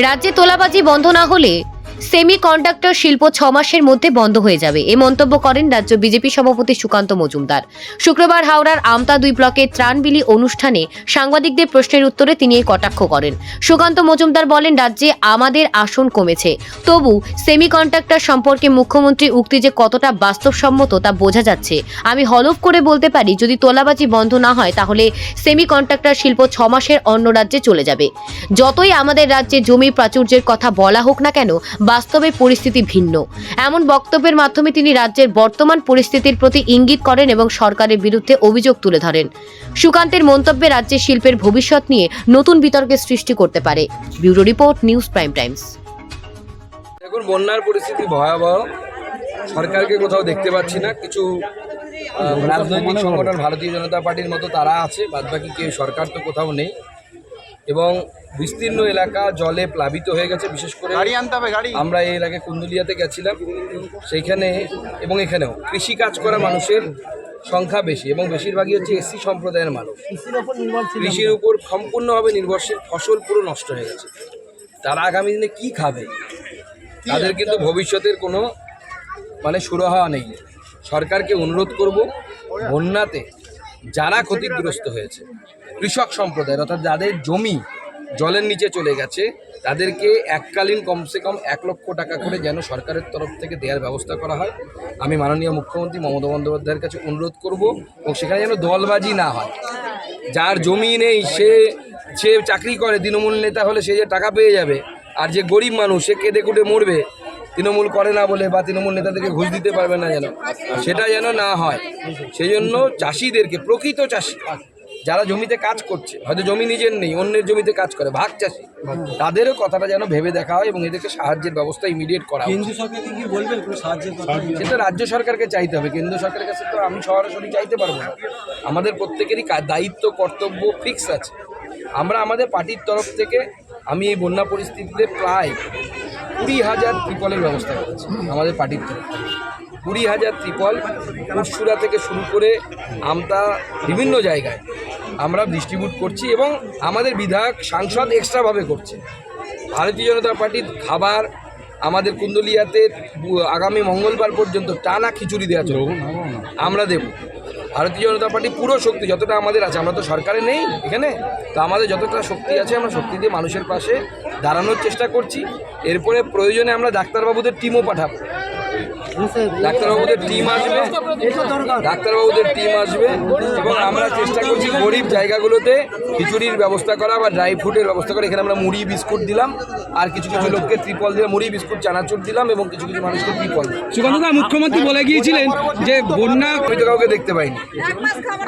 রাজ্যে তোলাবাজি বন্ধ না হলে সেমিকন্ডাক্টর শিল্প 6 মাসের মধ্যে বন্ধ হয়ে যাবে, এ মন্তব্য করেন রাজ্য বিজেপি সভাপতি সুকান্ত মজুমদার। শুক্রবার হাওড়ার আমতা 2 ব্লকের ত্রাণবিলি অনুষ্ঠানে সাংবাদিকদের প্রশ্নের উত্তরে তিনি এই কটাক্ষ করেন। সুকান্ত মজুমদার বলেন, রাজ্যে আমাদের আসন কমেছে, তবু সেমিকন্ডাক্টর সম্পর্কে মুখ্যমন্ত্রীর উক্তি যে কতটা বাস্তবসম্মত তা বোঝা যাচ্ছে। আমি হলফ করে বলতে পারি, যদি তোলাবাজি বন্ধ না হয় তাহলে সেমিকন্ডাক্টর শিল্প 6 মাসের অন্য রাজ্যে চলে যাবে। যতই আমাদের রাজ্যে জমি প্রাচুর্যের কথা বলা হোক না কেন, বাস্তবে পরিস্থিতি ভিন্ন। এমন বক্তব্যের মাধ্যমে তিনি রাজ্যের বর্তমান পরিস্থিতির প্রতি ইঙ্গিত করেন এবং সরকারের বিরুদ্ধে অভিযোগ তুলে ধরেন। সুকান্তের মন্তব্যে রাজ্যের শিল্পের ভবিষ্যৎ নিয়ে নতুন বিতর্কের সৃষ্টি করতে পারে। Bureau report, news prime Times. এখন বন্যার পরিস্থিতি ভয়াবহ, সরকারকে কোথাও দেখতে পাচ্ছি না। কিছু রাজনৈতিক সংগঠন ভারতীয় জনতা পার্টির মতো তারা আছে, বাদবাকি কেউ সরকার তো কোথাও নেই এবং বিস্তীর্ণ এলাকা জলে প্লাবিত হয়ে গেছে। বিশেষ করে আমরা এই এলাকায় কুন্দুলিয়াতে গেছিলাম, সেইখানে এবং এখানেও কৃষিকাজ করা মানুষের সংখ্যা বেশি এবং বেশিরভাগই হচ্ছে এসসি সম্প্রদায়ের মানুষ। কৃষির উপর সম্পূর্ণভাবে নির্ভরশীল, ফসল পুরো নষ্ট হয়ে গেছে। তারা আগামী দিনে কি খাবে? তাদের কিন্তু ভবিষ্যতের কোনো সুরাহা নেই। সরকারকে অনুরোধ করব, বন্যাতে যারা ক্ষতিগ্রস্ত হয়েছে কৃষক সম্প্রদায়ের, অর্থাৎ যাদের জমি জলের নিচে চলে গেছে, তাদেরকে এককালীন কমসে কম 1 লক্ষ টাকা করে যেন সরকারের তরফ থেকে দেওয়ার ব্যবস্থা করা হয়। আমি মাননীয় মুখ্যমন্ত্রী মমতা বন্দ্যোপাধ্যায়ের কাছে অনুরোধ করব এবং সেখানে যেন দলবাজি না হয়। যার জমি নেই সে চাকরি করে, তৃণমূল নেতা হলে সে যে টাকা পেয়ে যাবে, আর যে গরিব মানুষ সে কেঁদে কুটে মরবে তৃণমূল করে না বলে, বা তৃণমূল নেতাদেরকে ঘুষ দিতে পারবে না, সেটা যেন না হয়। সেই জন্য চাষিদেরকে, প্রকৃত চাষি যারা জমিতে কাজ করছে, হয়তো জমি নিজের নেই, অন্যের জমিতে কাজ করে, ভাগ চাষি, তাদেরও কথাটা যেন ভেবে দেখা হয় এবং এদেরকে সাহায্যের ব্যবস্থা ইমিডিয়েট করা হয়। সেটা রাজ্য সরকারকে চাইতে হবে, কেন্দ্র সরকারের কাছে তো আমি সরাসরি চাইতে পারবো না। আমাদের প্রত্যেকেরই দায়িত্ব, কর্তব্য ফিক্স আছে। আমরা আমাদের পার্টির তরফ থেকে আমি এই বন্যা পরিস্থিতিতে প্রায় 20,000 ত্রিপলের ব্যবস্থা করেছি। আমাদের পার্টির তরফ থেকে 20,000 ত্রিপল পুরসুরা থেকে শুরু করে আমতা বিভিন্ন জায়গায় আমরা ডিস্ট্রিবিউট করছি এবং আমাদের বিধায়ক সাংসদ এক্সট্রাভাবে করছে। ভারতীয় জনতা পার্টির খাবার আমাদের কুন্দুলিয়াতে আগামী মঙ্গলবার পর্যন্ত টানা খিচুড়ি দেওয়া চলবে, আমরা দেব। ভারতীয় জনতা পার্টি পুরো শক্তি যতটা আমাদের আছে, আমরা তো সরকারে নেই এখানে, তো আমাদের যতটা শক্তি আছে আমরা শক্তি দিয়ে মানুষের পাশে দাঁড়ানোর চেষ্টা করছি। এরপরে প্রয়োজনে আমরা ডাক্তারবাবুদের টিমও পাঠাবো, ডাক্তারবাবুদের টিম আসবে এবং আমরা চেষ্টা করছি গরিব জায়গাগুলোতে খিচুড়ির ব্যবস্থা করা বা ড্রাই ফ্রুটের ব্যবস্থা করা। এখানে আমরা মুড়ি বিস্কুট দিলাম, আর কিছু কিছু লোককে ত্রিপল দিলাম, মুড়ি বিস্কুট চানাচুর দিলাম এবং কিছু কিছু মানুষকে ত্রিপল দিলাম। সুকান্তদা, মুখ্যমন্ত্রী বলে গিয়েছিলেন যে বন্যা,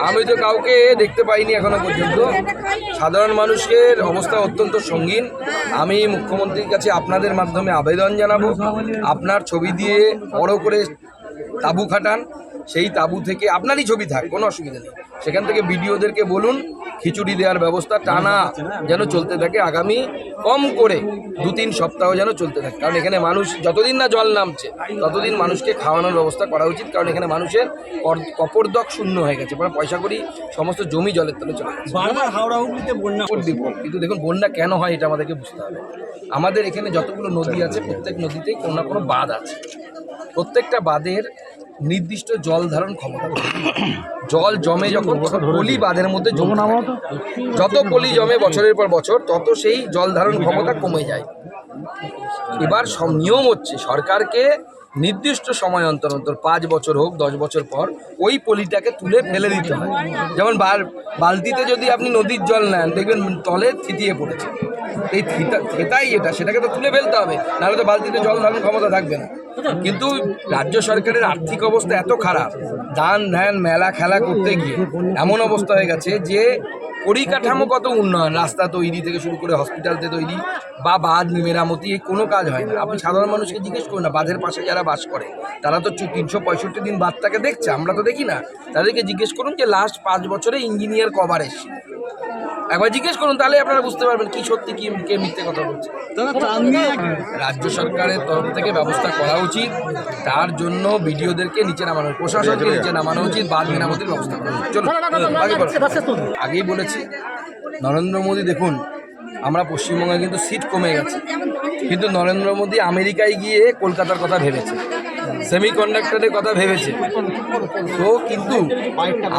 আমি তো কাউকে দেখতে পাইনি এখনো পর্যন্ত। সাধারণ মানুষের অবস্থা অত্যন্ত সঙ্গীন। আমি মুখ্যমন্ত্রীর কাছে আপনাদের মাধ্যমে আবেদন জানাবো, আপনার ছবি দিয়ে বড় করে তাঁবু খাটান, সেই তাঁবু থেকে আপনারই ছবি থাক, কোনো অসুবিধা নেই, সেখান থেকে বিডিওদেরকে বলুন খিচুড়ি দেওয়ার ব্যবস্থা টানা যেন চলতে থাকে, আগামী কম করে 2-3 সপ্তাহ যেন চলতে থাকে। কারণ এখানে মানুষ যতদিন না জল নামছে ততদিন মানুষকে খাওয়ানোর ব্যবস্থা করা উচিত। কারণ এখানে মানুষের কপরদক শূন্য হয়ে গেছে, পয়সা করি সমস্ত জমি জলের তলে চলে গেছে। কিন্তু দেখুন, বন্যা কেন হয় এটা আমাদেরকে বুঝতে হবে। আমাদের এখানে যতগুলো নদী আছে, প্রত্যেক নদীতেই কোনো না কোনো বাঁধ আছে। প্রত্যেকটা বাঁধের নির্দিষ্ট জল ধারণ ক্ষমতা, জল জমে যখন পলি বাঁধের মধ্যে জমে, যত পলি জমে বছরের পর বছর, তত সেই জল ধারণ ক্ষমতা কমে যায়। এবার সব নিয়ম হচ্ছে সরকারকে নির্দিষ্ট সময় অন্তর অন্তর 5 বছর হোক 10 বছর পর ওই পলিটাকে তুলে ফেলে দিতে হয়। যেমন বালতিতে যদি আপনি নদীর জল নেন, দেখবেন তলে থিতিয়ে পড়েছে, এই থেতাই সেটাকে তো তুলে ফেলতে হবে, নাহলে তো বালতিতে জল ধারণ ক্ষমতা থাকবে না। কিন্তু রাজ্য সরকারের আর্থিক অবস্থা এত খারাপ, দান ধ্যান মেলা খেলা করতে গিয়ে এমন অবস্থা হয়ে গেছে যে পরিকাঠামোগত উন্নয়ন, রাস্তা তৈরি থেকে শুরু করে হসপিটালতে তৈরি বা বাঁধ মেরামতি, এই কোনো কাজ হয় না। আপনি সাধারণ মানুষকে জিজ্ঞেস করুন না, বাঁধের পাশে যারা বাস করে তারা তো 365 দিন বাঁধটাকে দেখছে, আমরা তো দেখি না। তাদেরকে জিজ্ঞেস করুন যে লাস্ট 5 বছরে ইঞ্জিনিয়ার কভার এসছে, একবার জিজ্ঞেস করুন, তাহলে আপনারা বুঝতে পারবেন কি সত্যি কি কে মিথ্যে কথা বলছে। রাজ্য সরকারের তরফ থেকে ব্যবস্থা করা উচিত, তার জন্য বিডিওদেরকে নিচে নামানো, প্রশাসনকে নিচে নামানো উচিত, বাঁধ মেরামতির ব্যবস্থা করা উচিত। চলুন আগেই বলেছি, নরেন্দ্র মোদী দেখুন আমরা পশ্চিমবঙ্গে কিন্তু সিট কমে গেছে, কিন্তু নরেন্দ্র মোদী আমেরিকায় গিয়ে কলকাতার কথা ভেবেছে, সেমিকন্ডাক্টরের কথা ভেবেছে। তো কিন্তু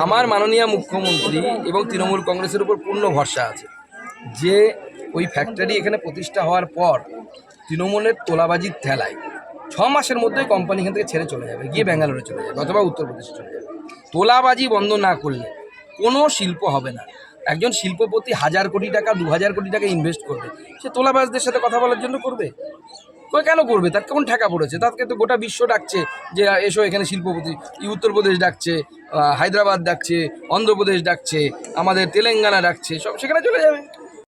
আমার মাননীয় মুখ্যমন্ত্রী এবং তৃণমূল কংগ্রেসের উপর পূর্ণ ভরসা আছে যে ওই ফ্যাক্টরি এখানে প্রতিষ্ঠা হওয়ার পর তৃণমূলের তোলাবাজির ঠেলায় 6 মাসের মধ্যেই কোম্পানি এখান থেকে ছেড়ে চলে যাবে, গিয়ে ব্যাঙ্গালোরে চলে যাবে অথবা উত্তরপ্রদেশে চলে যাবে। তোলাবাজি বন্ধ না করলে কোনো শিল্প হবে না। একজন শিল্পপতি 1000 কোটি টাকা 2000 কোটি টাকা ইনভেস্ট করবে, সে তোলাবাজদের সাথে কথা বলার জন্য করবে? কেন করবে? তার কেমন ঠেকা পড়েছে? তাকে তো গোটা বিশ্ব ডাকছে যে এসো এখানে শিল্পপতি, উত্তরপ্রদেশ ডাকছে, হায়দ্রাবাদ ডাকছে, অন্ধ্রপ্রদেশ ডাকছে, আমাদের তেলেঙ্গানা ডাকছে, সব সেখানে চলে যাবে।